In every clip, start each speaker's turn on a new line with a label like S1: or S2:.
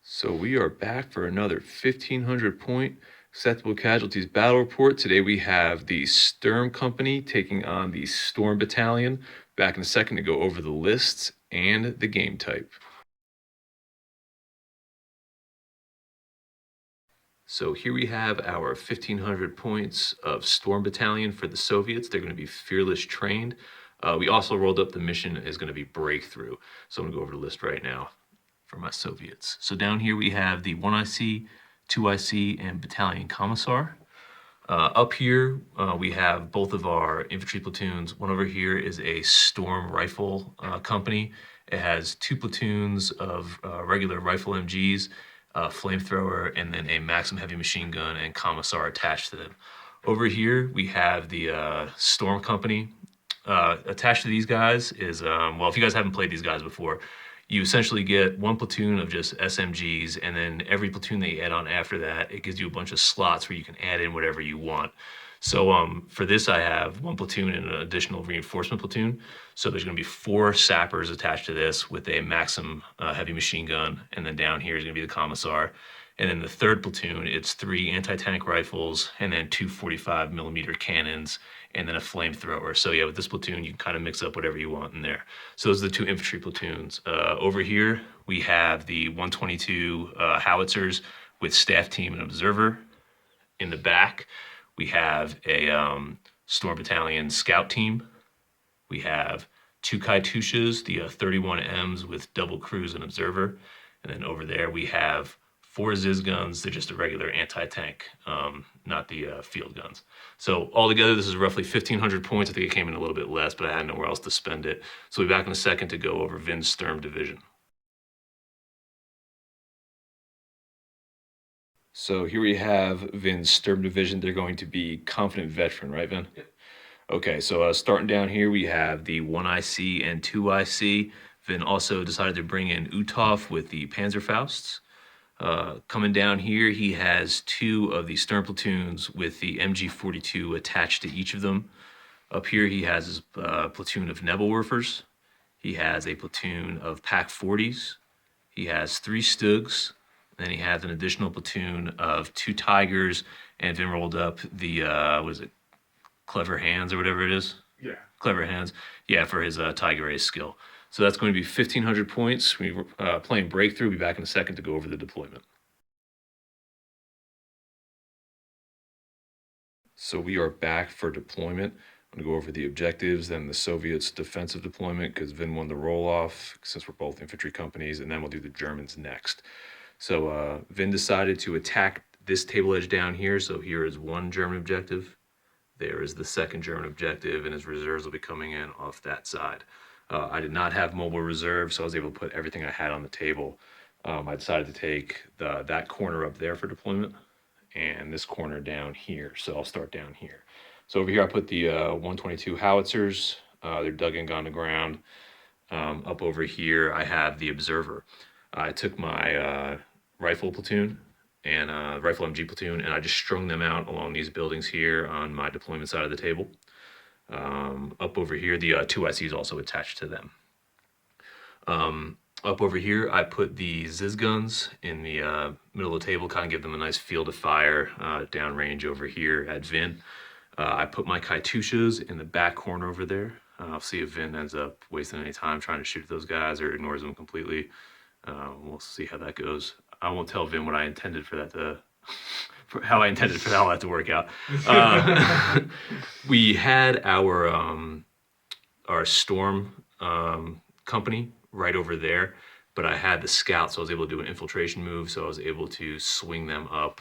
S1: So we are back for another 1,500 point acceptable casualties battle report. Today we have the Sturmkompanie taking on the Storm Battalion. Back in a second to go over the lists and the game type. So here we have our 1,500 points of Storm Battalion for the Soviets. They're going to be fearless trained. We also rolled up the mission is going to be breakthrough. So I'm going to go over the list right now for my Soviets. So down here we have the 1IC, 2IC, and Battalion Commissar. Up here we have both of our infantry platoons. One over here is a Storm Rifle company. It has 2 platoons of regular rifle MGs, flamethrower, and then a Maxim heavy machine gun and Commissar attached to them. Over here we have the Storm Company. Attached to these guys is, well, if you guys haven't played these guys before, you essentially get 1 platoon of just SMGs, and then every platoon that you add on after that, it gives you a bunch of slots where you can add in whatever you want. So for this, I have 1 platoon and an additional reinforcement platoon. So there's going to be 4 sappers attached to this with a Maxim heavy machine gun, and then down here is going to be the Commissar. And then the 3rd platoon, it's 3 anti-tank rifles, and then 2 45mm cannons, and then a flamethrower. So yeah, with this platoon, you can kind of mix up whatever you want in there. So those are the 2 infantry platoons. Over here, we have the 122 howitzers with staff team and observer. In the back, we have a Storm Battalion scout team. We have 2 Katyushas, the 31Ms with double cruise and observer. And then over there, we have 4 Ziz guns. They're just a regular anti-tank, not the field guns. So altogether, this is roughly 1,500 points. I think it came in a little bit less, but I had nowhere else to spend it. So we'll be back in a second to go over Vin's Sturm division. So here we have Vin's Sturm division. They're going to be confident veteran, right, Vin? Yep. Okay, so starting down here, we have the 1IC and 2IC. Vin also decided to bring in Uthoff with the Panzerfausts. Coming down here, he has 2 of the Sturm platoons with the MG42 attached to each of them. Up here, he has his platoon of Nebelwerfers. He has a platoon of PaK-40s. He has 3 Stugs. Then he has an additional platoon of 2 Tigers, and Vin rolled up the, what is it, Clever Hands or whatever it is?
S2: Yeah.
S1: Clever Hands. Yeah, for his Tiger Ace skill. So that's going to be 1,500 points. We're playing Breakthrough. We'll be back in a second to go over the deployment. So we are back for deployment. I'm going to go over the objectives, then the Soviets' defensive deployment, because Vin won the roll-off, since we're both infantry companies, and then we'll do the Germans next. So Vin decided to attack this table edge down here. So here is 1 German objective. There is the 2nd German objective, and his reserves will be coming in off that side. I did not have mobile reserve, so I was able to put everything I had on the table. I decided to take that corner up there for deployment and this corner down here. So I'll start down here. So over here, I put the 122 howitzers. They're dug in on the ground. Up over here, I have the observer. I took my rifle platoon and rifle MG platoon, and I just strung them out along these buildings here on my deployment side of the table. Up over here, the 2IC is also attached to them. Up over here, I put the Ziz guns in the middle of the table, kind of give them a nice field of fire downrange over here at Vin. I put my Katyushas in the back corner over there. I'll see if Vin ends up wasting any time trying to shoot those guys or ignores them completely. We'll see how that goes. I won't tell Vin what I intended for that to... for how I intended for all that to work out. We had our Storm company right over there, but I had the scouts, so I was able to do an infiltration move, so I was able to swing them up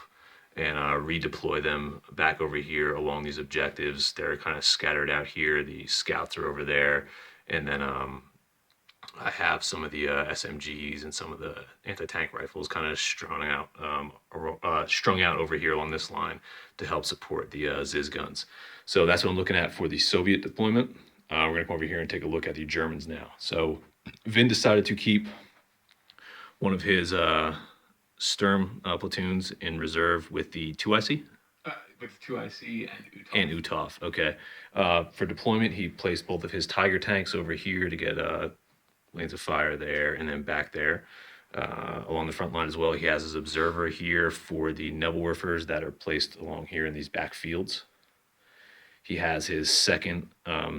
S1: and redeploy them back over here along these objectives. They're kind of scattered out here. The scouts are over there, and then I have some of the SMGs and some of the anti-tank rifles kind of strung out over here along this line to help support the Ziz guns. So that's what I'm looking at for the Soviet deployment. We're going to come over here and take a look at the Germans now. So Vin decided to keep one of his Sturm platoons in reserve with the 2IC.
S2: With 2IC and Uthoff.
S1: And Uthoff, okay. For deployment, he placed both of his Tiger tanks over here to get lanes of fire there and then back there. along the front line as well. He has his observer here for the Nebelwerfers that are placed along here in these back fields. He has his second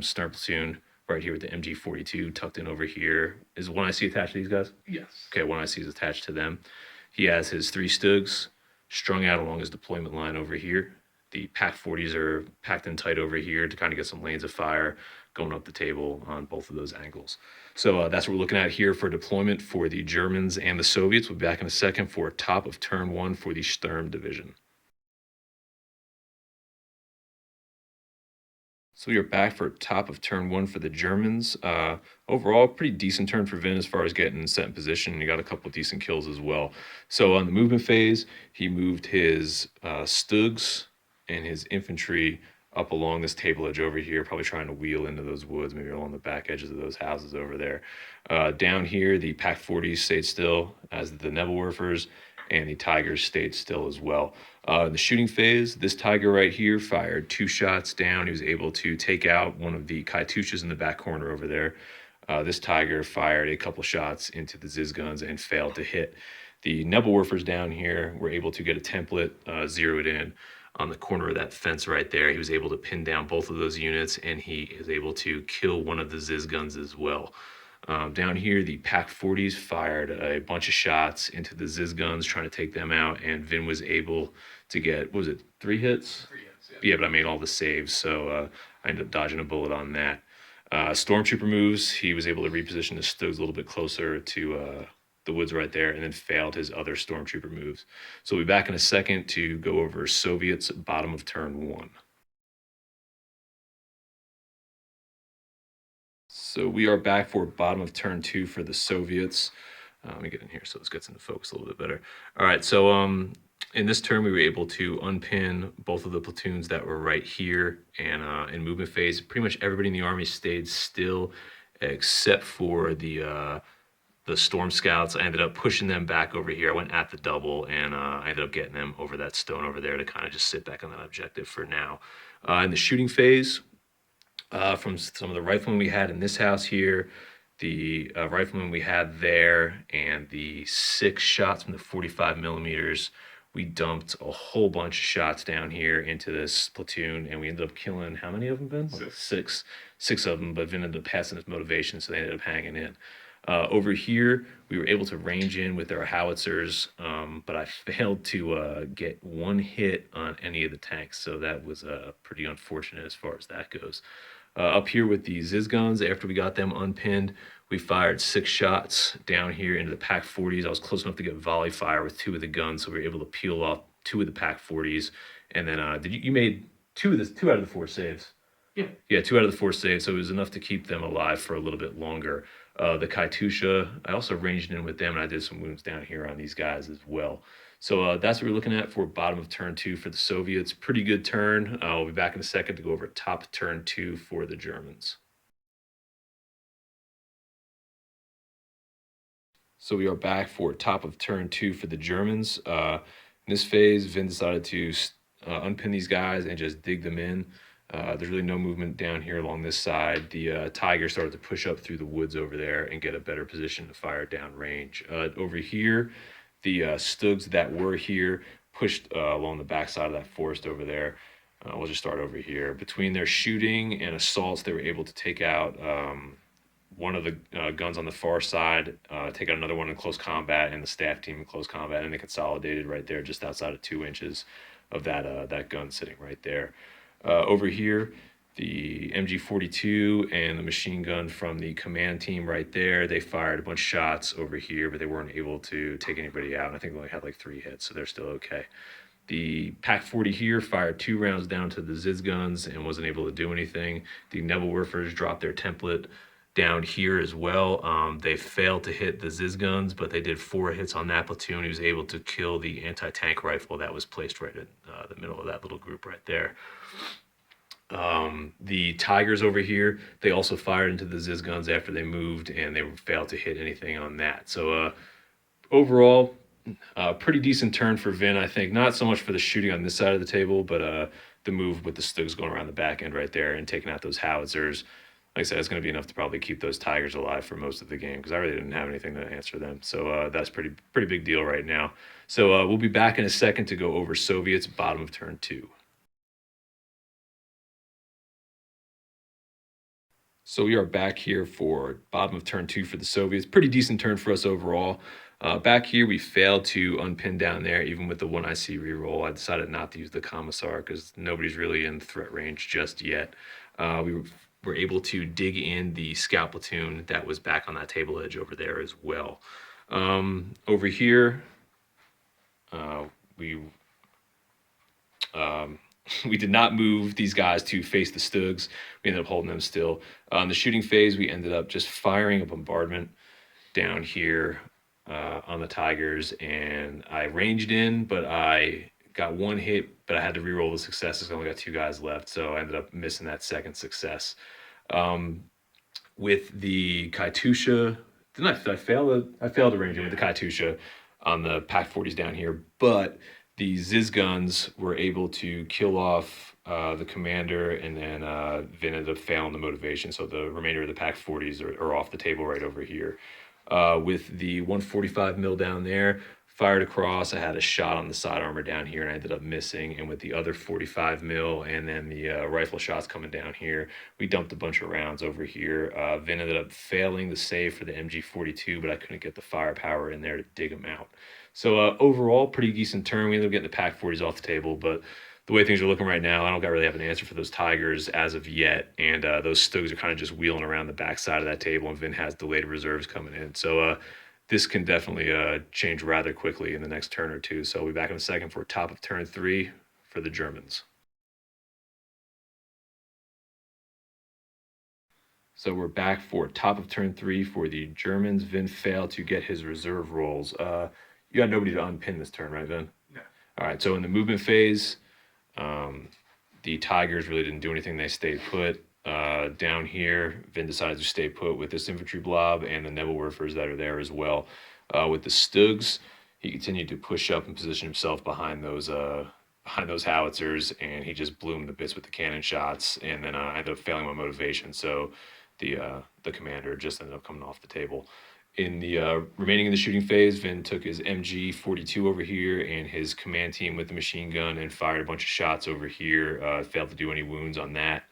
S1: Sturm platoon right here with the MG42 tucked in over here. Is one IC attached to these guys?
S2: Yes.
S1: Okay, one IC is attached to them. He has his 3 Stugs strung out along his deployment line over here. The Pack 40s are packed in tight over here to kind of get some lanes of fire going up the table on both of those angles. So that's what we're looking at here for deployment for the Germans and the Soviets. We'll be back in a second for top of turn 1 for the Sturm division. So we are back for top of turn 1 for the Germans. Overall, pretty decent turn for Vin as far as getting set in position. He got a couple of decent kills as well. So on the movement phase, he moved his Stugs and his infantry up along this table edge over here, probably trying to wheel into those woods, maybe along the back edges of those houses over there. Down here, the Pack 40s stayed still, as the Nebelwerfers and the Tigers stayed still as well. In the shooting phase, this Tiger right here fired 2 shots down. He was able to take out one of the Katyushas in the back corner over there. This Tiger fired a couple shots into the Ziz guns and failed to hit. The Nebelwerfers down here were able to get a template zeroed in on the corner of that fence right there. He was able to pin down both of those units, and he is able to kill one of the Ziz guns as well. Down here, the Pack 40s fired a bunch of shots into the Ziz guns, trying to take them out, and Vin was able to get, what was it, 3 hits?
S2: 3 hits,
S1: Yeah, but I made all the saves, so I ended up dodging a bullet on that. Stormtrooper moves, he was able to reposition the Stugs a little bit closer to the woods right there, and then failed his other Stormtrooper moves. So we'll be back in a second to go over Soviets bottom of turn 1. So we are back for bottom of turn 2 for the Soviets. Let me get in here so this gets into focus a little bit better. All right, so in this turn, we were able to unpin both of the platoons that were right here, and in movement phase, pretty much everybody in the army stayed still except for the Storm Scouts. I ended up pushing them back over here. I went at the double, and I ended up getting them over that stone over there to kind of just sit back on that objective for now. In the shooting phase, from some of the riflemen we had in this house here, the riflemen we had there, and the 6 shots from the 45 millimeters, we dumped a whole bunch of shots down here into this platoon, and we ended up killing, how many of them, Ben?
S2: 6.
S1: Six of them, but Vin ended up passing his motivation, so they ended up hanging in. Over here, we were able to range in with our howitzers, but I failed to get 1 hit on any of the tanks, so that was pretty unfortunate as far as that goes. Up here with the Ziz guns, after we got them unpinned, we fired 6 shots down here into the Pack 40s. I was close enough to get volley fire with 2 of the guns, so we were able to peel off 2 of the Pack 40s. And then you made 2 out of the 4 saves? Yeah, 2 out of the 4 saves, so it was enough to keep them alive for a little bit longer. The Katyusha, I also ranged in with them, and I did some wounds down here on these guys as well. So that's what we're looking at for bottom of turn 2 for the Soviets. Pretty good turn. We'll be back in a second to go over top of turn 2 for the Germans. So we are back for top of turn 2 for the Germans. In this phase, Vin decided to unpin these guys and just dig them in. There's really no movement down here along this side. The Tiger started to push up through the woods over there and get a better position to fire down range. Over here, the Stugs that were here pushed along the backside of that forest over there. We'll just start over here. Between their shooting and assaults, they were able to take out one of the guns on the far side, take out another one in close combat, and the staff team in close combat, and they consolidated right there just outside of 2 inches of that gun sitting right there. Over here, the MG42 and the machine gun from the command team right there, they fired a bunch of shots over here, but they weren't able to take anybody out. I think they only had like 3 hits, so they're still okay. The Pack 40 here fired 2 rounds down to the Ziz guns and wasn't able to do anything. The Nebelwerfers dropped their template down here as well. They failed to hit the Ziz guns, but they did 4 hits on that platoon. He was able to kill the anti-tank rifle that was placed right in the middle of that little group right there. The Tigers over here, they also fired into the Ziz guns after they moved, and they failed to hit anything on that. So overall, pretty decent turn for Vin, I think. Not so much for the shooting on this side of the table, but the move with the Stugs going around the back end right there and taking out those howitzers. like I said, it's going to be enough to probably keep those Tigers alive for most of the game because I really didn't have anything to answer them. So that's pretty big deal right now. So we'll be back in a second to go over Soviets bottom of turn 2. So we are back here for bottom of turn 2 for the Soviets. Pretty decent turn for us overall. Back here, we failed to unpin down there, even with the 1IC reroll. I decided not to use the Commissar because nobody's really in threat range just yet. We were able to dig in the scout platoon that was back on that table edge over there as well. Over here, we we did not move these guys to face the Stugs. We ended up holding them still. In the shooting phase, we ended up just firing a bombardment down here on the Tigers, and I ranged in, but I got one hit, but I had to reroll the successes. I only got 2 guys left, so I ended up missing that second success. With the Katyusha, did I fail? I failed to range in with the Katyusha on the Pak-40s down here, but the Ziz guns were able to kill off the commander, and then Vin ended up failing the motivation. So the remainder of the Pak-40s are off the table right over here. With the 145 mil down there, fired across. I had a shot on the side armor down here, and I ended up missing. And with the other 45 mil, and then the rifle shots coming down here, we dumped a bunch of rounds over here. Vin ended up failing the save for the MG42, but I couldn't get the firepower in there to dig them out. So overall, pretty decent turn. We ended up getting the Pak-40s off the table, but the way things are looking right now, I don't really have an answer for those Tigers as of yet. And those Stugs are kind of just wheeling around the backside of that table, and Vin has delayed reserves coming in. So this can definitely change rather quickly in the next turn or two. So we'll be back in a second for top of turn 3 for the Germans. So we're back for top of turn 3 for the Germans. Vin failed to get his reserve rolls. You got nobody to unpin this turn, right, Vin?
S2: No.
S1: All right, so in the movement phase, the Tigers really didn't do anything. They stayed put. Down here, Vin decided to stay put with this infantry blob and the Nebelwerfers that are there as well. With the Stugs, he continued to push up and position himself behind those howitzers, and he just blew him to bits with the cannon shots. And then I ended up failing my motivation, so the commander just ended up coming off the table. In the remaining in the shooting phase, Vin took his MG42 over here and his command team with the machine gun and fired a bunch of shots over here. Failed to do any wounds on that.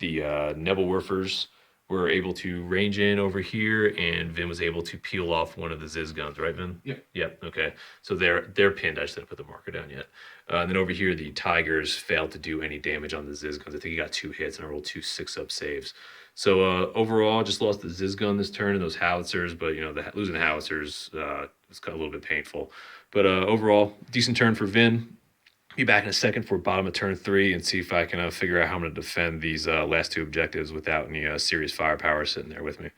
S1: The Nebelwerfers were able to range in over here, and Vin was able to peel off one of the Ziz guns, right, Vin? Yep. Okay. So they're pinned. I just didn't put the marker down yet. And then over here, the Tigers failed to do any damage on the Ziz guns. I think he got 2 hits, and I rolled 2 6-up saves. So overall, just lost the Ziz gun this turn and those howitzers, but losing the howitzers was kind of a little bit painful. But overall, decent turn for Vin. Be back in a second for bottom of turn 3 and see if I can figure out how I'm going to defend these last 2 objectives without any serious firepower sitting there with me.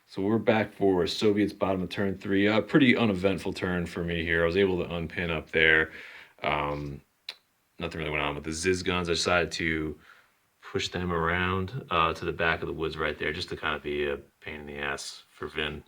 S1: So we're back for Soviets bottom of turn 3. Pretty uneventful turn for me here. I was able to unpin up there. Nothing really went on with the Ziz guns. I decided to push them around to the back of the woods right there, just to kind of be a pain in the ass for Vin.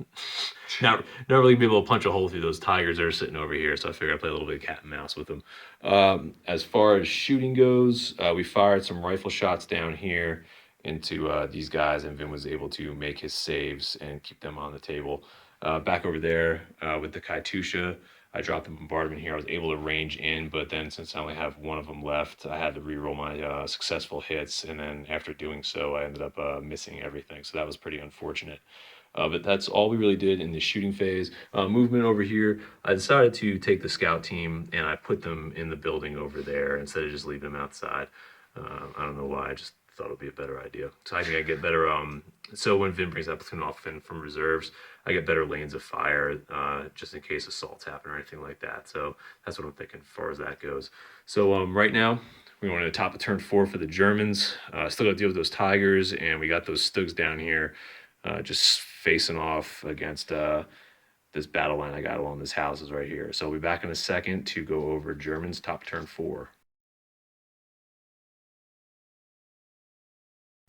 S1: not really be able to punch a hole through those Tigers that are sitting over here, so I figured I'd play a little bit of cat and mouse with them. As far as shooting goes, we fired some rifle shots down here into these guys, and Vin was able to make his saves and keep them on the table. Back over there with the Katyusha, I dropped the bombardment here. I was able to range in, but then since I only have one of them left, I had to re-roll my successful hits, and then after doing so, I ended up missing everything. So that was pretty unfortunate. But that's all we really did in the shooting phase. Movement over here, I decided to take the scout team, and I put them in the building over there instead of just leaving them outside. I don't know why, I just thought it would be a better idea. So I think I get better, so when Vin brings that platoon off in from reserves, I get better lanes of fire just in case assaults happen or anything like that. So that's what I'm thinking as far as that goes. So right now, we went to the top of turn 4 for the Germans. Still got to deal with those Tigers, and we got those Stugs down here just facing off against this battle line I got along these houses right here. So we'll be back in a second to go over Germans top turn 4.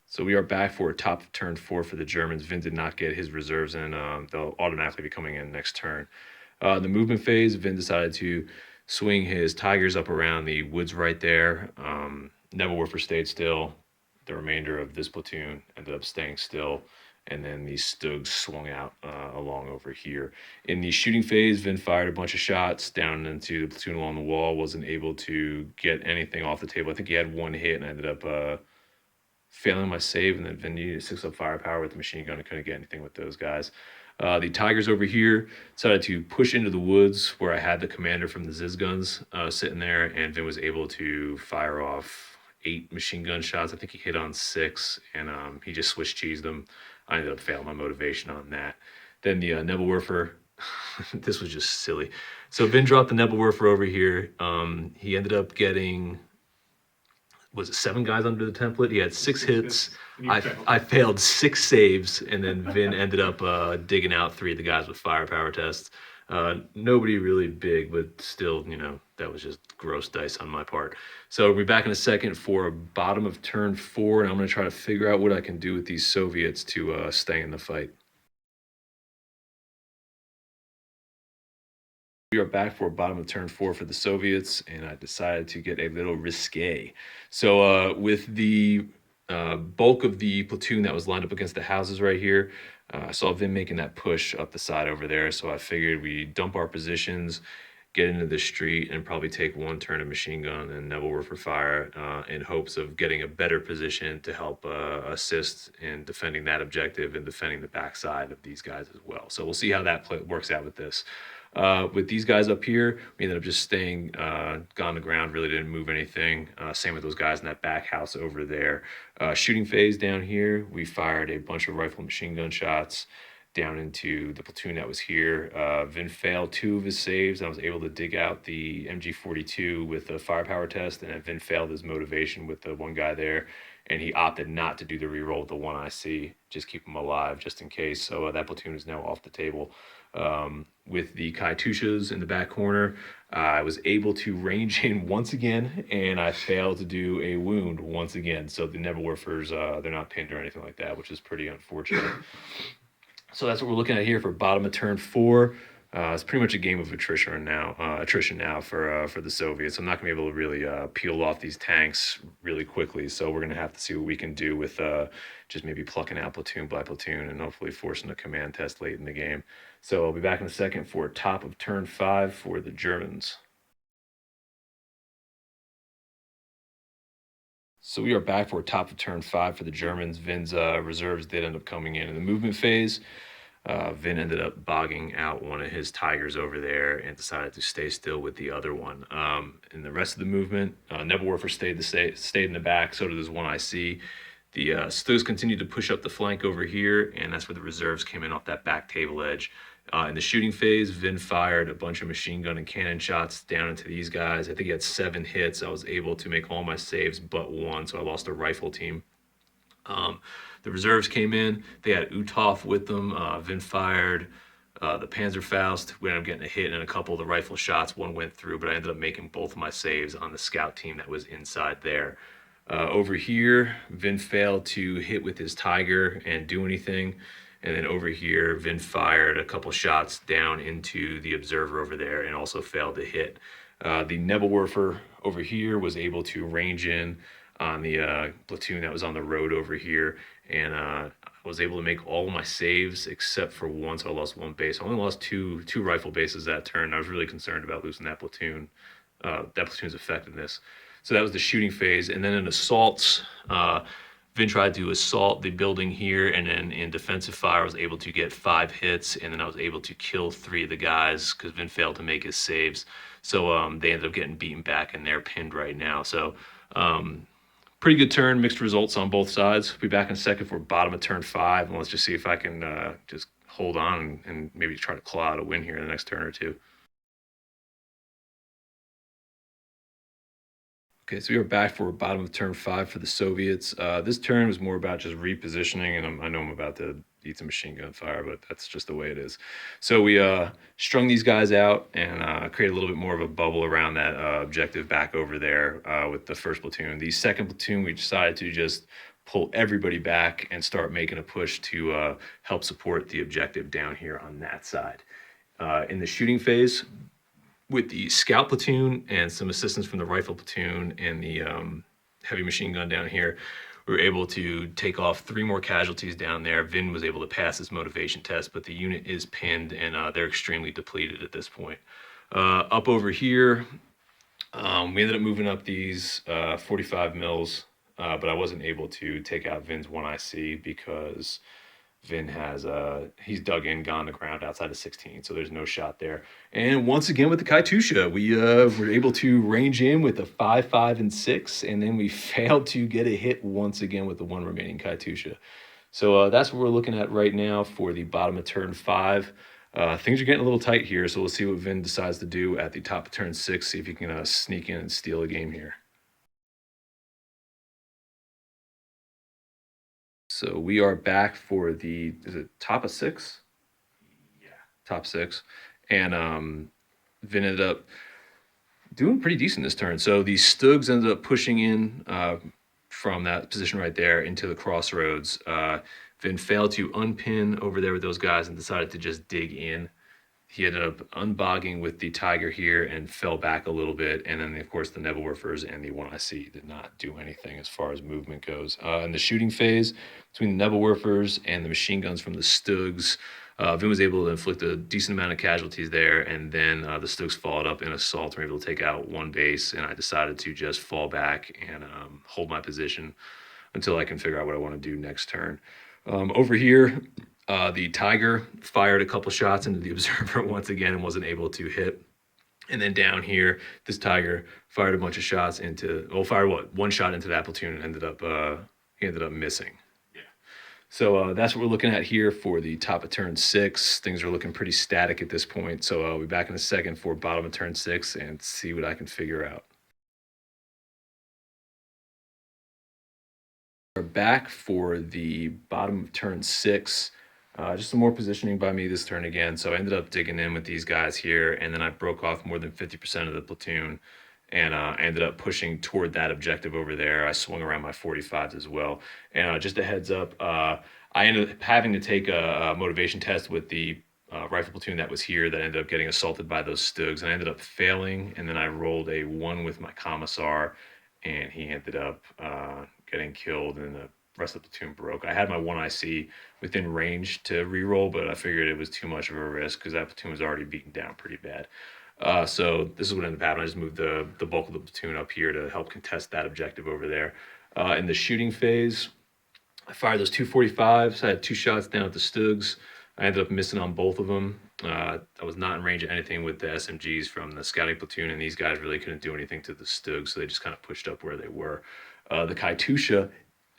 S1: So we are back for top of turn 4 for the Germans. Vin did not get his reserves in. They'll automatically be coming in next turn. The movement phase, Vin decided to swing his Tigers up around the woods right there. Nebelwerfer stayed still. The remainder of this platoon ended up staying still. And then these Stugs swung out along over here. In the shooting phase, Vin fired a bunch of shots down into the platoon along the wall. Wasn't able to get anything off the table. I think he had one hit, and I ended up failing my save. And then Vin needed 6-up firepower with the machine gun. I couldn't get anything with those guys. The Tigers over here decided to push into the woods where I had the commander from the Ziz guns sitting there, and Vin was able to fire off 8 machine gun shots. I think he hit on 6, and he just Swiss cheesed them. I ended up failing my motivation on that. Then the Nebelwerfer, this was just silly. So Vin dropped the Nebelwerfer over here. He ended up getting, was it 7 guys under the template? He had 6 hits. I failed 6 saves, and then Vin ended up digging out 3 of the guys with firepower tests. Nobody really big, but still, that was just gross dice on my part. So we'll be back in a second for bottom of turn 4, and I'm going to try to figure out what I can do with these Soviets to stay in the fight. We are back for bottom of turn 4 for the Soviets, and I decided to get a little risque. So with the bulk of the platoon that was lined up against the houses right here, I saw Vin making that push up the side over there, so I figured we dump our positions, get into the street, and probably take 1 turn of machine gun and Nebelwerfer fire in hopes of getting a better position to help assist in defending that objective and defending the backside of these guys as well. So we'll see how that works out with this. With these guys up here, we ended up just staying on the ground, really didn't move anything. Same with those guys in that back house over there. Shooting phase down here, we fired a bunch of rifle machine gun shots down into the platoon that was here. Vin failed 2 of his saves. I was able to dig out the MG42 with a firepower test, and Vin failed his motivation with the one guy there, and he opted not to do the reroll with the 1 IC, just keep him alive just in case. So that platoon is now off the table. With the Kaitushas in the back corner, I was able to range in once again, and I failed to do a wound once again. So the Nebelwerfers, they're not pinned or anything like that, which is pretty unfortunate. So that's what we're looking at here for bottom of turn 4. It's pretty much a game of attrition now for the Soviets. I'm not going to be able to really peel off these tanks really quickly, so we're going to have to see what we can do with just maybe plucking out platoon by platoon and hopefully forcing a command test late in the game. So I'll be back in a second for top of turn 5 for the Germans. So we are back for top of turn 5 for the Germans. Vin's reserves did end up coming in the movement phase. Vin ended up bogging out one of his Tigers over there and decided to stay still with the other one. In the rest of the movement, Nebelwerfer stayed in the back, so did his 1 IC. The Stugs continued to push up the flank over here, and that's where the reserves came in off that back table edge. In the shooting phase, Vin fired a bunch of machine gun and cannon shots down into these guys. I think he had 7 hits. I was able to make all my saves but 1, so I lost a rifle team. The reserves came in. They had Uthoff with them. Vin fired the Panzerfaust. We ended up getting a hit and a couple of the rifle shots. 1 went through, but I ended up making both of my saves on the scout team that was inside there. Over here, Vin failed to hit with his Tiger and do anything. And then over here, Vin fired a couple shots down into the observer over there and also failed to hit. The Nebelwerfer over here was able to range in on the platoon that was on the road over here, and I was able to make all my saves except for 1, so I lost 1 base. I only lost two rifle bases that turn. I was really concerned about losing that platoon's effectiveness. So that was the shooting phase, and then in assaults, Vin tried to assault the building here, and then in defensive fire, I was able to get 5 hits, and then I was able to kill 3 of the guys because Vin failed to make his saves. So they ended up getting beaten back, and they're pinned right now. So pretty good turn, mixed results on both sides. We'll be back in a second for bottom of turn 5, and let's just see if I can just hold on and maybe try to claw out a win here in the next turn or 2. Okay, so we are back for bottom of turn 5 for the Soviets. This turn was more about just repositioning, and I know I'm about to eat some machine gun fire, but that's just the way it is. So we strung these guys out and created a little bit more of a bubble around that objective back over there with the first platoon. The second platoon, we decided to just pull everybody back and start making a push to help support the objective down here on that side. In the shooting phase, with the scout platoon and some assistance from the rifle platoon and the heavy machine gun down here, we were able to take off 3 more casualties down there. Vin was able to pass his motivation test, but the unit is pinned and they're extremely depleted at this point. Up over here, we ended up moving up these 45 mils, but I wasn't able to take out Vin's 1IC because Vin has he's dug in, gone to ground outside of 16, so there's no shot there. And once again with the Katyusha, we were able to range in with a 5, 5, and 6, and then we failed to get a hit once again with the 1 remaining Katyusha. So that's what we're looking at right now for the bottom of turn 5. Things are getting a little tight here, so we'll see what Vin decides to do at the top of turn 6, see if he can sneak in and steal a game here. So we are back for the, is it top of 6?
S2: Yeah.
S1: Top 6. And Vin ended up doing pretty decent this turn. So the Stugs ended up pushing in from that position right there into the crossroads. Vin failed to unpin over there with those guys and decided to just dig in. He ended up unbogging with the Tiger here and fell back a little bit. And then, of course, the Nebelwerfers and the 1IC did not do anything as far as movement goes. In the shooting phase, between the Nebelwerfers and the machine guns from the Stugs, Vin was able to inflict a decent amount of casualties there. And then the Stugs followed up in assault and were able to take out 1 base. And I decided to just fall back and hold my position until I can figure out what I want to do next turn. Over here, the Tiger fired a couple shots into the Observer once again and wasn't able to hit. And then down here, this Tiger fired a bunch of shots into, fired 1 shot into that platoon and ended up missing.
S2: Yeah.
S1: So that's what we're looking at here for the top of turn 6. Things are looking pretty static at this point. So I'll be back in a second for bottom of turn 6 and see what I can figure out. We're back for the bottom of turn 6. Just some more positioning by me this turn again. So I ended up digging in with these guys here, and then I broke off more than 50% of the platoon, and I ended up pushing toward that objective over there. I swung around my 45s as well. And just a heads up, I ended up having to take a motivation test with the rifle platoon that was here that ended up getting assaulted by those Stugs, and I ended up failing, and then I rolled a 1 with my commissar, and he ended up getting killed, and the rest of the platoon broke. I had my 1IC within range to re-roll, but I figured it was too much of a risk because that platoon was already beaten down pretty bad. So this is what ended up happening. I just moved the bulk of the platoon up here to help contest that objective over there. In the shooting phase, I fired those 245s. I had 2 shots down at the Stugs. I ended up missing on both of them. I was not in range of anything with the SMGs from the scouting platoon, and these guys really couldn't do anything to the Stugs, so they just kind of pushed up where they were. The Katyusha,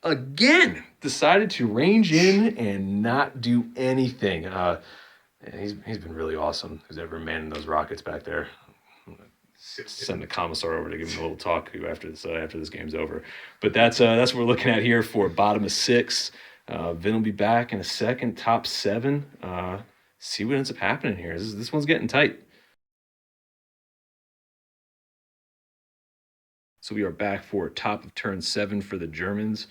S1: again, decided to range in and not do anything. He's been really awesome. Who's ever manning those rockets back there? Send the commissar over to give him a little talk after this game's over. But that's what we're looking at here for bottom of 6. Vin will be back in a second. Top 7. See what ends up happening here. This one's getting tight. So we are back for top of turn 7 for the Germans.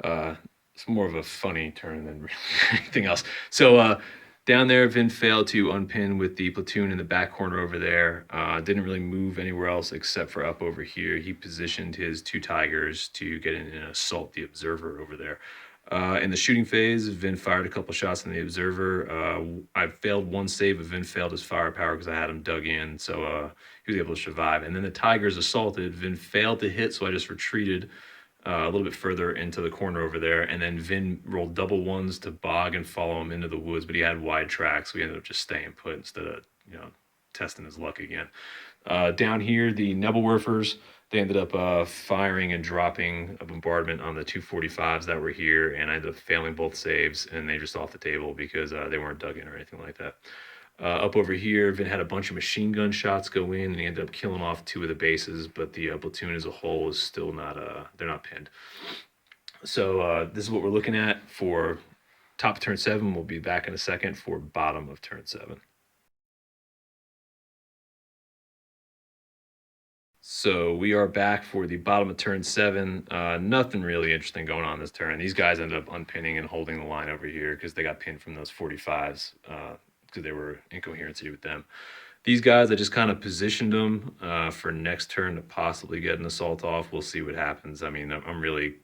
S1: It's more of a funny turn than really anything else. So down there, Vin failed to unpin with the platoon in the back corner over there. Didn't really move anywhere else except for up over here. He positioned his 2 Tigers to get in and assault the Observer over there. In the shooting phase, Vin fired a couple shots in the Observer. I failed 1 save, but Vin failed his firepower because I had him dug in, so he was able to survive. And then the Tigers assaulted. Vin failed to hit, so I just retreated a little bit further into the corner over there. And then Vin rolled double 1s to bog and follow him into the woods, but he had wide tracks, so he ended up just staying put instead of testing his luck again. Down here, the Nebelwerfers, they ended up firing and dropping a bombardment on the 245s that were here, and I ended up failing both saves, and they just off the table because they weren't dug in or anything like that. Up over here, Vin had a bunch of machine gun shots go in, and he ended up killing off 2 of the bases, but the platoon as a whole is still not, they're not pinned. So this is what we're looking at for top of turn 7. We'll be back in a second for bottom of turn 7. So we are back for the bottom of turn 7. Nothing really interesting going on this turn. These guys ended up unpinning and holding the line over here because they got pinned from those 45s because they were incoherency with them. These guys, I just kind of positioned them for next turn to possibly get an assault off. We'll see what happens. I mean, I'm really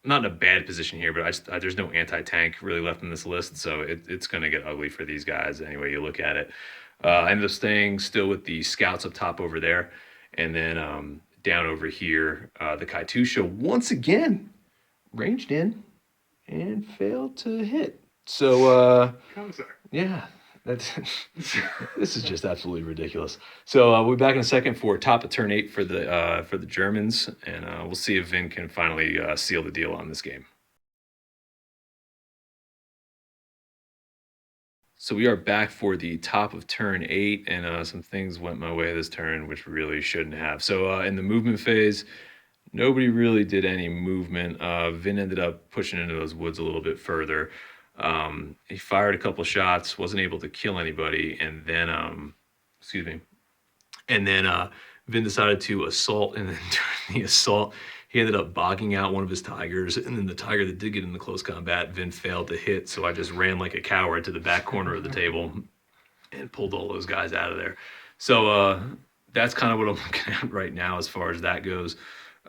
S1: not in a bad position here, but there's no anti-tank really left in this list, so it's going to get ugly for these guys anyway you look at it. I ended up staying still with the scouts up top over there, and then down over here, the Katyusha once again ranged in and failed to hit. So yeah, that's this is just absolutely ridiculous. So we'll be back in a second for top of turn 8 for the Germans, and we'll see if Vin can finally seal the deal on this game. So we are back for the top of turn 8, and some things went my way this turn, which really shouldn't have. So in the movement phase, nobody really did any movement. Vin ended up pushing into those woods a little bit further. He fired a couple shots, wasn't able to kill anybody, and then Vin decided to assault, and then during the assault, he ended up bogging out one of his tigers, and then the tiger that did get into close combat, Vin failed to hit, so I just ran like a coward to the back corner of the table and pulled all those guys out of there. So that's kind of what I'm looking at right now as far as that goes.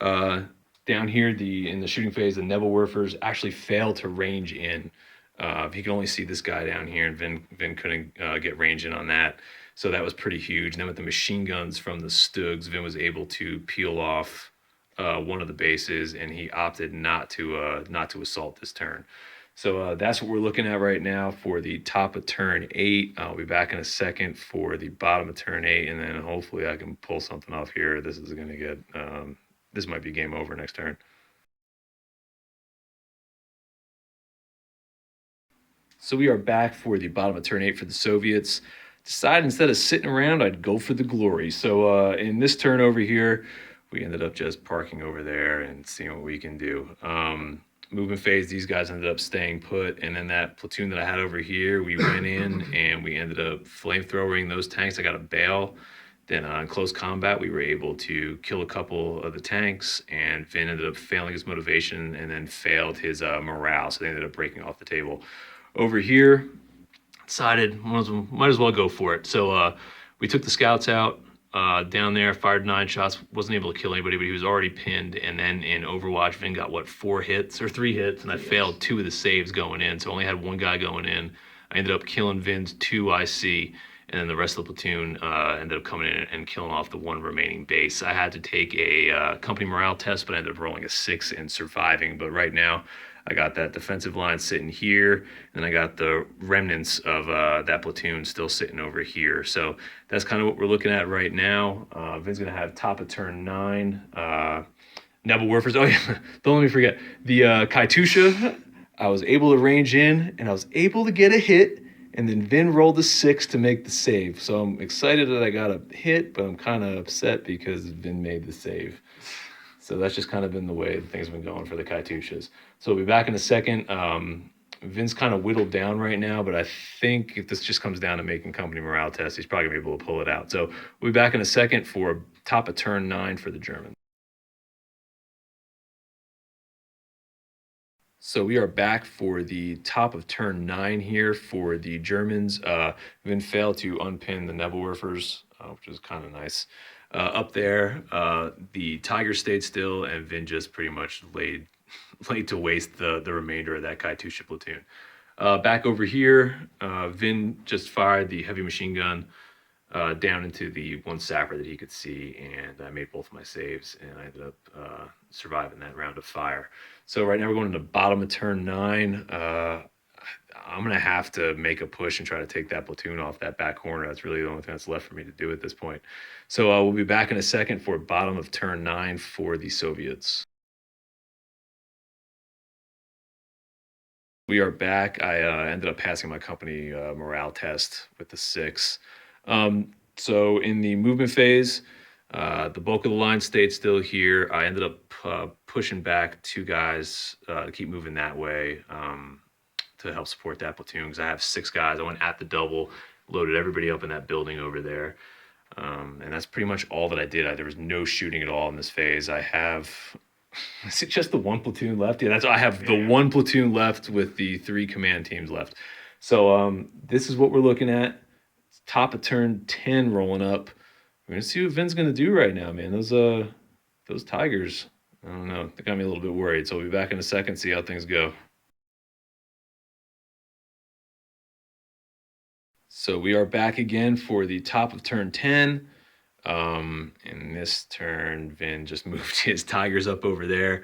S1: Down here, in the shooting phase, the Nebelwerfers actually failed to range in. He could only see this guy down here, and Vin couldn't get range in on that. So that was pretty huge. And then with the machine guns from the Stugs, Vin was able to peel off one of the bases, and he opted not to assault this turn. So that's what we're looking at right now for the top of turn 8. I'll be back in a second for the bottom of turn 8, and then hopefully I can pull something off here. This is going to get this might be game over next turn. So we are back for the bottom of turn 8 for the Soviets. Decided instead of sitting around, I'd go for the glory. So in this turn over here, we ended up just parking over there and seeing what we can do. Movement phase, these guys ended up staying put, and then that platoon that I had over here, we went in and we ended up flamethrowing those tanks. I got a bail. Then in close combat, we were able to kill a couple of the tanks, and Vin ended up failing his motivation and then failed his morale, so they ended up breaking off the table. Over here, decided might as well go for it. So we took the scouts out down there, fired 9 shots, wasn't able to kill anybody, but he was already pinned. And then in Overwatch, Vin got 4 hits or 3 hits, and I failed 2 of the saves going in, so I only had 1 guy going in. I ended up killing Vin's 2 IC, and then the rest of the platoon ended up coming in and killing off the 1 remaining base. I had to take a company morale test, but I ended up rolling a 6 and surviving. But right now, I got that defensive line sitting here, and I got the remnants of that platoon still sitting over here. So that's kind of what we're looking at right now. Vin's going to have top of turn 9. Nebelwerfers. Oh, yeah. Don't let me forget. The Katyusha, I was able to range in, and I was able to get a hit, and then Vin rolled a 6 to make the save. So I'm excited that I got a hit, but I'm kind of upset because Vin made the save. So that's just kind of been the way things have been going for the Katyushas. So we'll be back in a second. Vin's kind of whittled down right now, but I think if this just comes down to making company morale tests, he's probably going to be able to pull it out. So we'll be back in a second for top of turn 9 for the Germans. So we are back for the top of turn 9 here for the Germans. Vin failed to unpin the Nebelwerfers, which is kind of nice. Up there, the Tiger stayed still, and Vin just pretty much laid to waste the remainder of that Katyusha platoon. Back over here, Vin just fired the heavy machine gun down into the 1 sapper that he could see, and I made both of my saves, and I ended up surviving that round of fire. So right now we're going to the bottom of turn 9. I'm going to have to make a push and try to take that platoon off that back corner. That's really the only thing that's left for me to do at this point. So we'll be back in a second for bottom of turn 9 for the Soviets. We are back. I ended up passing my company morale test with the 6. So in the movement phase, the bulk of the line stayed still here. I ended up pushing back 2 guys to keep moving that way to help support that platoon, because I have 6 guys. I went at the double, loaded everybody up in that building over there. And that's pretty much all that I did. There was no shooting at all in this phase. I have... Is it just the 1 platoon left? Yeah, I have the 1 platoon left with the 3 command teams left. So this is what we're looking at. top of turn 10 rolling up. We're gonna see what Vin's gonna do right now, man. Those Tigers, I don't know, they got me a little bit worried. So we'll be back in a second, see how things go. So we are back again for the top of turn 10. In this turn, Vin just moved his Tigers up over there.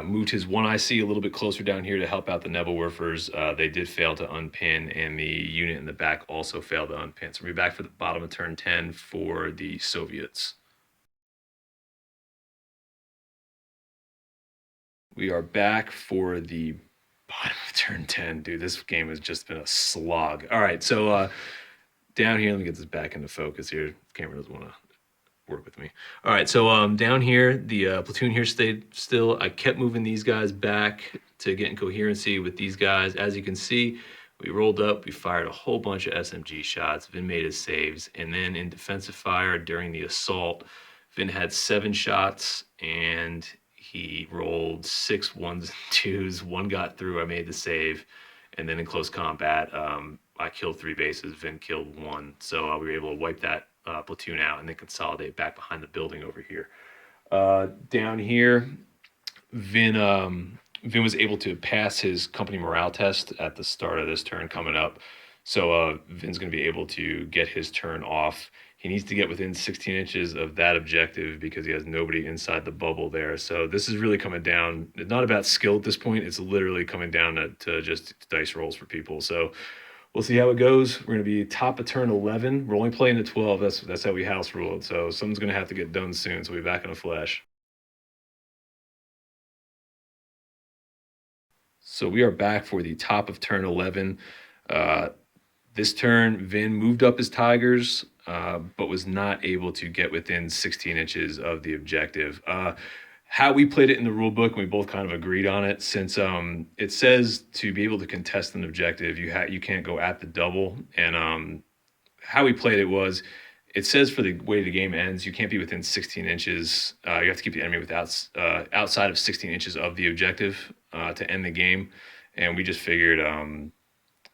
S1: Moved his 1IC a little bit closer down here to help out the Nebelwerfers. They did fail to unpin, and the unit in the back also failed to unpin. So we'll be back for the bottom of turn 10 for the Soviets. We are back for the bottom of turn 10. Dude, this game has just been a slog. All right, so down here, let me get this back into focus here. The camera doesn't want to work with me. All right, so down here, the platoon here stayed still. I kept moving these guys back to get in coherency with these guys. As you can see, we rolled up, we fired a whole bunch of SMG shots. Vin made his saves, and then in defensive fire during the assault, Vin had 7 shots, and he rolled 6 ones and 2s. 1 got through, I made the save, and then in close combat, I killed 3 bases, Vin killed 1. So we were able to wipe that platoon out and then consolidate back behind the building over here. Down here, Vin was able to pass his company morale test at the start of this turn coming up. So Vin's going to be able to get his turn off. He needs to get within 16 inches of that objective because he has nobody inside the bubble there. So this is really coming down. It's not about skill at this point. It's literally coming down to just dice rolls for people. So we'll see how it goes. We're going to be top of turn 11. We're only playing to 12. That's how we house rule it. So something's going to have to get done soon. So we'll be back in a flash. So we are back for the top of turn 11. This turn, Vin moved up his Tigers, but was not able to get within 16 inches of the objective. How we played it in the rule book, and we both kind of agreed on it, since it says to be able to contest an objective, you can't go at the double. And how we played it was, it says for the way the game ends, you can't be within 16 inches. You have to keep the enemy outside of 16 inches of the objective to end the game. And we just figured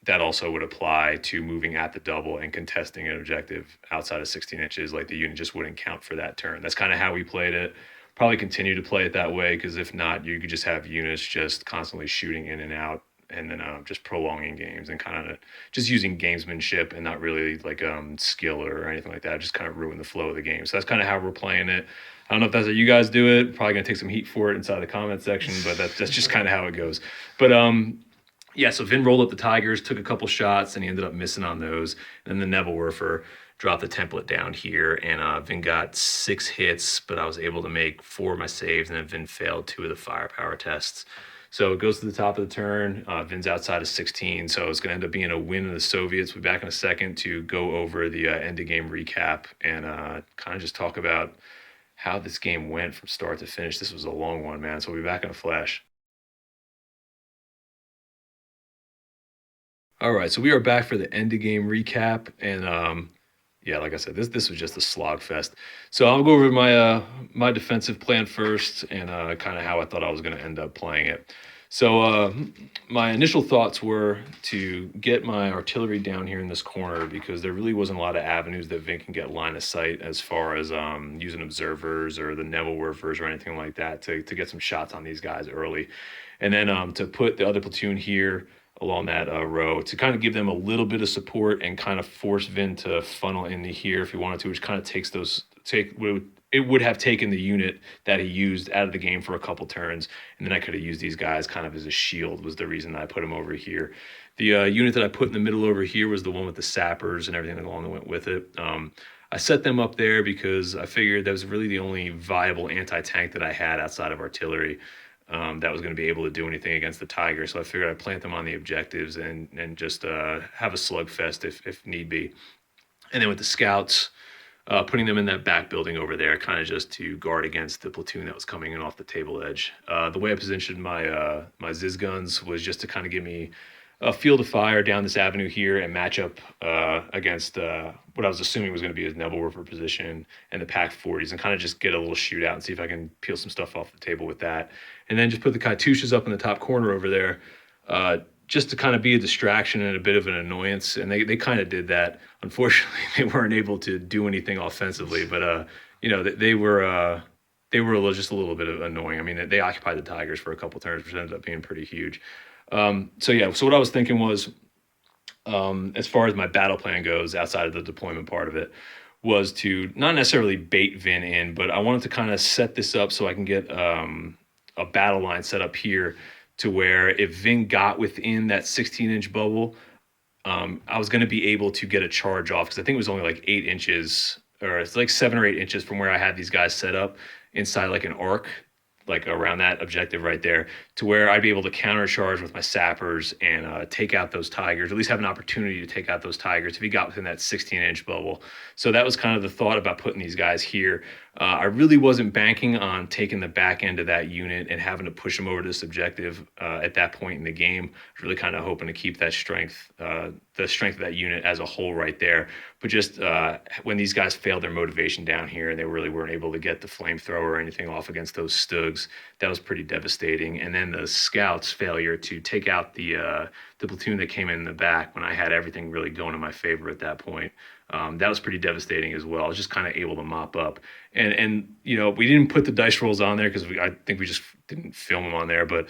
S1: that also would apply to moving at the double and contesting an objective outside of 16 inches. Like the unit just wouldn't count for that turn. That's kind of how we played it. Probably continue to play it that way, because if not, you could just have units just constantly shooting in and out, and then just prolonging games and kind of just using gamesmanship and not really like skill or anything like that. Just kind of ruin the flow of the game. So that's kind of how we're playing it. I don't know if that's how you guys do it. Probably gonna take some heat for it inside the comment section, but that's just kind of how it goes. But yeah, so Vin rolled up the Tigers, took a couple shots, and he ended up missing on those. And then the Nebelwerfer dropped the template down here, and Vin got 6 hits, but I was able to make 4 of my saves, and then Vin failed 2 of the firepower tests. So it goes to the top of the turn. Vin's outside of 16, so it's going to end up being a win of the Soviets. We'll be back in a second to go over the end-of-game recap and kind of just talk about how this game went from start to finish. This was a long one, man, so we'll be back in a flash. All right, so we are back for the end of game recap, and yeah, like I said, this was just a slog fest. So I'll go over my my defensive plan first, and kind of how I thought I was going to end up playing it. So my initial thoughts were to get my artillery down here in this corner, because there really wasn't a lot of avenues that Vin can get line of sight as far as using observers or the Nebelwerfers or anything like that to get some shots on these guys early, and then to put the other platoon here along that row to kind of give them a little bit of support and kind of force Vin to funnel into here if he wanted to, which kind of it would have taken the unit that he used out of the game for a couple turns, and then I could have used these guys kind of as a shield, was the reason I put them over here. The unit that I put in the middle over here was the one with the sappers and everything along that went with it. I set them up there because I figured that was really the only viable anti-tank that I had outside of artillery that was going to be able to do anything against the Tiger. So I figured I'd plant them on the objectives and just have a slugfest if need be. And then with the scouts, putting them in that back building over there, kind of just to guard against the platoon that was coming in off the table edge. The way I positioned my my Ziz guns was just to kind of give me a field of fire down this avenue here and match up against what I was assuming was going to be his Nebelwerfer position and the Pack 40s, and kind of just get a little shootout and see if I can peel some stuff off the table with that. And then just put the Katyushas up in the top corner over there. just to kind of be a distraction and a bit of an annoyance. And they kind of did that. Unfortunately, they weren't able to do anything offensively, but they were just a little bit of annoying. I mean, they occupied the Tigers for a couple turns, which ended up being pretty huge. So what I was thinking was, as far as my battle plan goes, outside of the deployment part of it, was to not necessarily bait Vin in, but I wanted to kind of set this up so I can get a battle line set up here to where if Vin got within that 16-inch bubble, I was going to be able to get a charge off, because I think it was only like 8 inches, or it's like 7 or 8 inches from where I had these guys set up inside like an arc, like around that objective right there, to where I'd be able to countercharge with my sappers and take out those Tigers, at least have an opportunity to take out those Tigers if he got within that 16-inch bubble. So that was kind of the thought about putting these guys here. I really wasn't banking on taking the back end of that unit and having to push them over to this objective at that point in the game. I was really kind of hoping to keep that strength, the strength of that unit as a whole right there. But just when these guys failed their motivation down here and they really weren't able to get the flamethrower or anything off against those Stugs, that was pretty devastating. And then the scouts' failure to take out the platoon that came in the back when I had everything really going in my favor at that point. That was pretty devastating as well. I was just kind of able to mop up. And we didn't put the dice rolls on there because I think we just didn't film them on there. But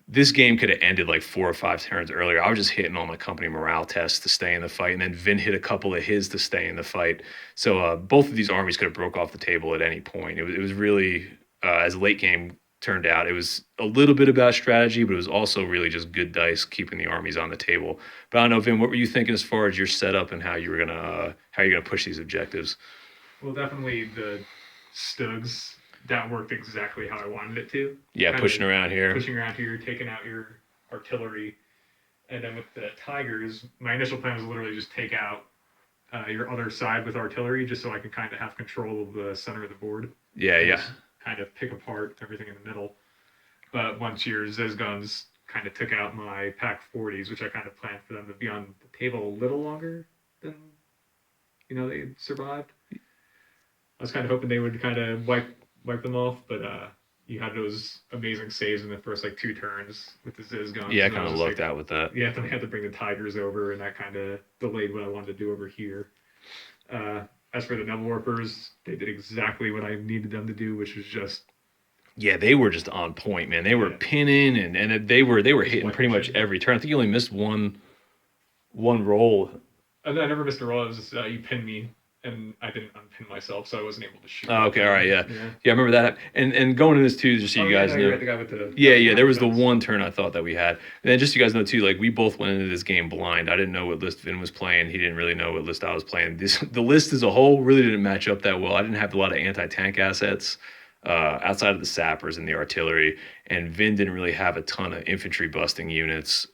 S1: this game could have ended like 4 or 5 turns earlier. I was just hitting all my company morale tests to stay in the fight. And then Vin hit a couple of his to stay in the fight. So both of these armies could have broke off the table at any point. It was really, as late game turned out, it was a little bit about strategy, but it was also really just good dice keeping the armies on the table. But I don't know, Vin, what were you thinking as far as your setup and how you're gonna push these objectives?
S2: Well, definitely the Stugs, that worked exactly how I wanted it to.
S1: Yeah, pushing around here,
S2: taking out your artillery, and then with the Tigers, my initial plan was literally just take out your other side with artillery, just so I could kind of have control of the center of the board.
S1: Yeah.
S2: Kind of pick apart everything in the middle. But once your Zez guns kind of took out my Pack 40s, which I kind of planned for them to be on the table a little longer than they survived. I was kind of hoping they would kind of wipe them off, but you had those amazing saves in the first like 2 turns with the Zez guns.
S1: Yeah, I kind of lucked out with that.
S2: Yeah, then I had to bring the Tigers over, and that kind of delayed what I wanted to do over here. As for the Neville Warpers, they did exactly what I needed them to do, which was just...
S1: Yeah, they were just on point, man. They were pinning, and they were hitting pretty much every turn. I think you only missed one roll.
S2: I never missed a roll. It was just you pinned me, and I didn't unpin myself, so I wasn't able to shoot.
S1: Oh, okay, all right, yeah. I remember that. And going into this, too, just so you guys know.
S2: You're right, the guy with the...
S1: Yeah, there was the one turn I thought that we had. And then just so you guys know, too, like, we both went into this game blind. I didn't know what list Vin was playing. He didn't really know what list I was playing. The list as a whole really didn't match up that well. I didn't have a lot of anti-tank assets outside of the sappers and the artillery. And Vin didn't really have a ton of infantry busting units.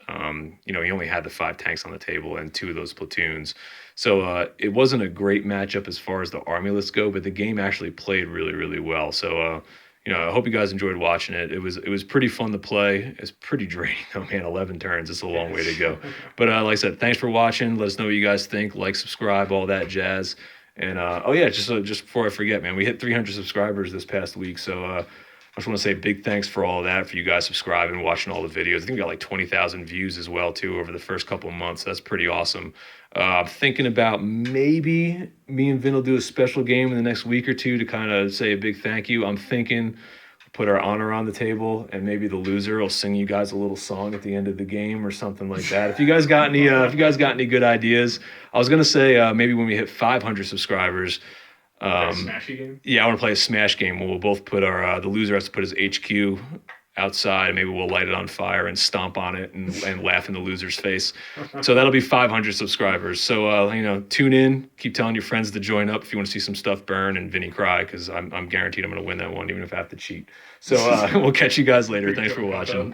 S1: He only had the 5 tanks on the table and 2 of those platoons. So it wasn't a great matchup as far as the army lists go, but the game actually played really, really well. So, I hope you guys enjoyed watching it. It was pretty fun to play. It's pretty draining though, man. 11 turns. It's a long way to go. But like I said, thanks for watching. Let us know what you guys think. Like, subscribe, all that jazz. And just before I forget, man, we hit 300 subscribers this past week. So I just want to say big thanks for all of that, for you guys subscribing and watching all the videos. I think we got like 20,000 views as well, too, over the first couple of months. That's pretty awesome. I'm thinking about maybe me and Vin will do a special game in the next week or two to kind of say a big thank you. I'm thinking put our honor on the table, and maybe the loser will sing you guys a little song at the end of the game or something like that. If you guys got any good ideas, I was gonna say maybe when we hit 500 subscribers.
S2: Smashy game?
S1: Yeah, I want to play a smash game where we'll both put the loser has to put his HQ outside. Maybe we'll light it on fire and stomp on it and laugh in the loser's face. So that'll be 500 subscribers. So, tune in. Keep telling your friends to join up if you want to see some stuff burn and Vinny cry, because I'm guaranteed I'm going to win that one, even if I have to cheat. So we'll catch you guys later. Thanks for watching.